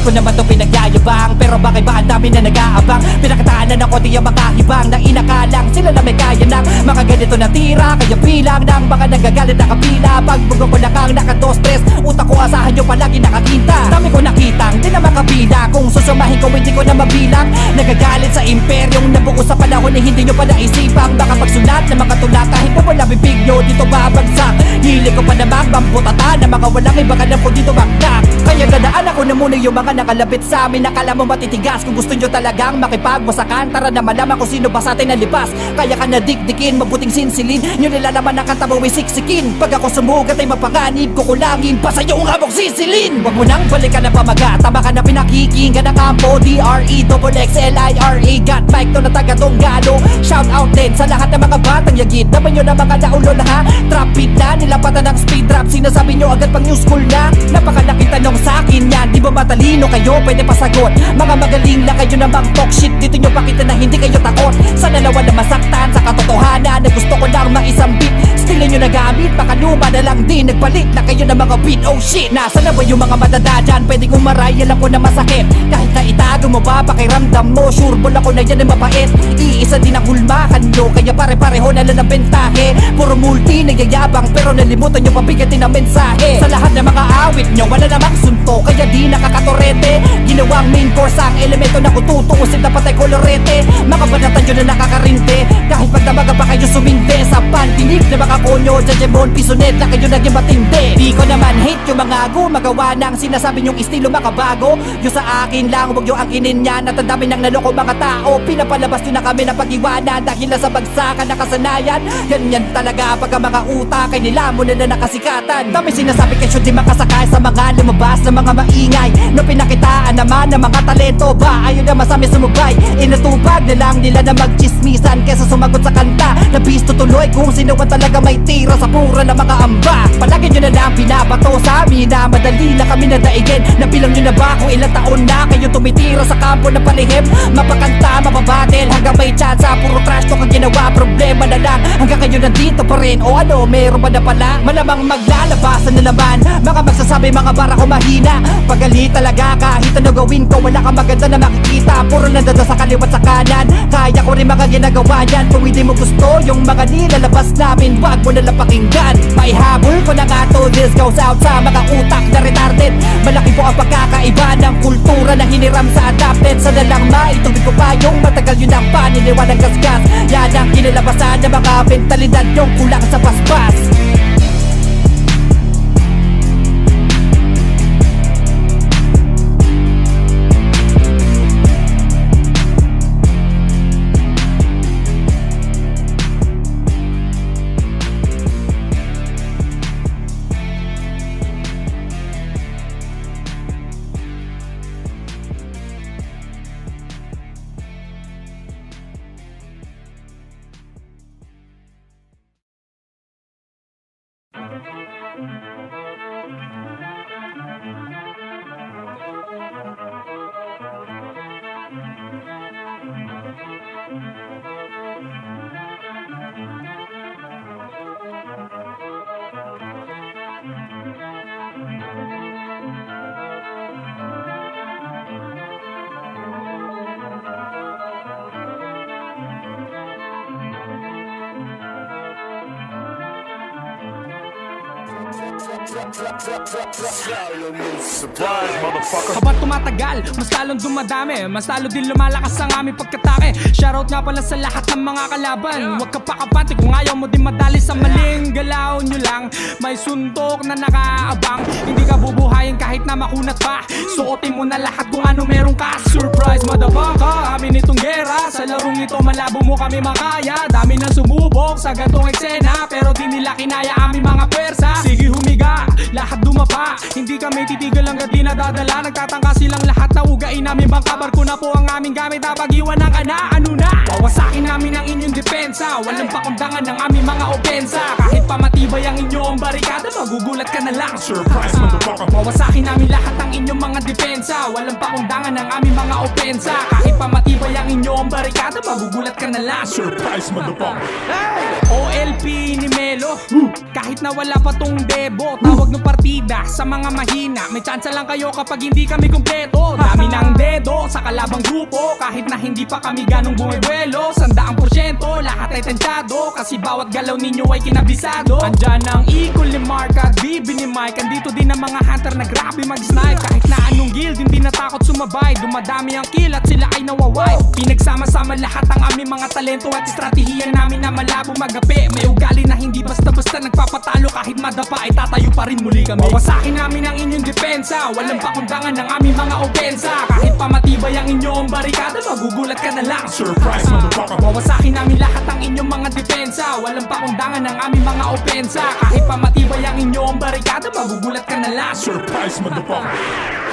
Di ko naman to pinagyayabang, pero bakit ba ang dami na nag-aabang? Pinakataanan ako di ang makahibang, na inakalang sila na may kaya ng mga ganito na tira. Kaya bilang ng mga nagagalit na kapila, pagbugong ko na kang naka-2-3, utak ko asahan nyo palagi nakakinta. Dami ko nakitang di na makabila, kung susumahin ko hindi ko na mabilang. Nagagalit sa imperyong nabuo sa panahon na hindi nyo pa naisipang baka pagsulat na makatula kahit pa wala bibig nyo dito babagsak. Hilig ko pa namang bambutata na mga walang ibang alam ko dito bagdak. Kaya dadaan ako na muna yung mga nakalapit sa amin. Nakala mo matitigas, kung gusto nyo talagang makipagwasakan, tara na malaman kung sino ba sa atin nalipas. Kaya ka nadikdikin, mabuting sinsilin, nyo nilalaman ang kanta mo ay siksikin. Pag ako sumugat ay mapanganib, kukulangin pa sa'yo ang amok sisilin. Huwag mo nang balikan na pamaga, tama ka na pinakikinggan ng kampo. DREXXLIRA, got mic to na taga Tunggalo. Shout out din sa lahat ng mga batang yagid, naman nyo na mga naulol ha. Trap beat na, nilapatan ng speed rap, sinasabi nyo agad pang new school na. Napakalaking tanong sa akin yan, di ba matalino kayo? Pwede pasagot, mga magaling lang kayo na mag-talk shit. Dito nyo pakita na hindi kayo takot sa dalawa na masaktan sa katotohanan na gusto ko lang maisang beat. Stile nyo nagamit, baka luma na lang din, nagpalit na kayo ng mga beat. Oh shit, nasa na ba yung mga madada dyan? Pwede kong maray, alam ko na masakit. Kahit na itago mo ba, pakiramdam mo, sure ball ako na yan ay mapait. Iisa din ang hulmakan nyo, kaya pare-pareho na lang ang bentahe. Puro multi, nagyayabang, pero nalimutan nyo pabigatin ang mensahe. Sa lahat ng mga awit nyo, wala namang sunto, kaya di nakakatorete. Ginawang main course ang elemento na kututuusin, dapat ay kolorete. Mga banatan nyo na nakakarinte, kahit pagdamaga pa kayo suminde. Sa pantinig na mga konyo, jajemon, pisonet na kayo naging matindi. Di ko naman hate yung mga gumagawa ng sinasabi nyong estilo makabago. Yung sa akin lang, huwag yung angkinin yan, at ang dami ng naloko mga tao. Pinapalabas nyo na kami ng pag-iwanan dahil nasa bagsakan na kasanayan. Ganyan talaga pag ang mga utak ay nilamon na nakasikatan. Dami sinasabi kayo di makasakay sa mga lumabas na mga maingay. No pinakitaan naman ng mga talento ba ayaw na masami sumubay. Inatubag na lang nila na magchismisan kesa sumagot sa kanta. Nabis tutuloy kung sino man talaga may tira sa pura na mga amba. Palagi nyo na lang pinabato sa amin na madali na kami nadaigin. Nabilang nyo na ba kung ilang taon na kayo tumitira sa kampo na palihim? Mapakanta, mapabatil hanggang may chance. Puro trash talk ang ginawa, problema na lang hanggang kayo nandito pa rin. O ano, meron ba na pala? Malamang maglalabasan na naman mga magsasabi mga bara ko mahina. Pagalit talaga kahit ano gawin ko, wala kang maganda na makikita. Puro nandada sa kaliwat sa kanan, kaya ko rin mga ginagawa yan. Kung hindi mo gusto yung mga nilalabas namin, wag mo nalang pakinggan. Maihabol ko na nga to, this goes out sa mga utak na retarded. Malaki po ang pagkakaiba ng kultura na hiniram sa adapted. Sana lang maitubig ko pa yung matagal yun ang paniniwalang gasgas. Yan ang kinalabasan ng mga mentalidad yung kulang sa paspas. Habang tumatagal, mas lalong dumadami, mas lalo din lumalakas ang aming pagkatake. Shoutout nga pala sa lahat ng mga kalaban. Huwag ka pakapante kung ayaw mo din madali sa maling galaw nyo lang. May suntok na nakaabang, hindi ka bubuhayin kahit na makunat pa. Suotin mo na lahat kung ano meron ka. Surprise motherfucker, amin itong gera. Sa larong ito malabo mo kami makaya. Dami na sumubok sa gantong eksena, pero di nila kinaya aming mga pwersa. Sige humiga, lahat dumapa, hindi kami titigil hanggat di nadadala. Nagtatangka silang lahat na ugain namin. Bangka barko na po ang aming gamit, napag-iwan ng ano na. Wawasakin namin ang inyong depensa, walang pakundangan ng aming mga opensa. Kahit pa matibay ang inyong barikada, magugulat ka na lang. Surprise motherfucker. Wawasakin namin lahat ng inyong mga depensa, walang pakundangan ng aming mga opensa. Kahit pa matibay ang inyong barikada, magugulat ka na lang. Surprise motherfucker. Hey! OLP ni Melo, dito. Kahit na wala pa tong debo, tawag ng partida sa mga mahina. May chance lang kayo kapag hindi kami kumpleto. Dami ng dedo sa kalabang grupo, kahit na hindi pa kami ganong bumibuelo. 100% lahat ay tensyado, kasi bawat galaw ninyo ay kinabisado. Andyan ang equal ni Mark at Bibi ni Mike. Andito din ang mga hunter na grabe mag-snipe. Kahit na anong guild, hindi natakot sumabay. Dumadami ang kill at sila ay nawaway. Pinagsama-sama lahat ang aming mga talento at estratehiya namin na malabo magapi. May ugali na hindi basta-basta nagpapatalo, kahit madapa ay tatayo pa rin muli kami. Wawasakin namin ang inyong depensa, walang pakundangan ng aming mga opensa. Kahit pa matibay ang inyong barikada, magugulat ka na lang. Surprise, motherfucker. Wawasakin namin lahat ang inyong mga depensa, walang pakundangan ng aming mga opensa. Kahit pa matibay ang inyong barikada, magugulat ka na lang. Surprise, motherfucker.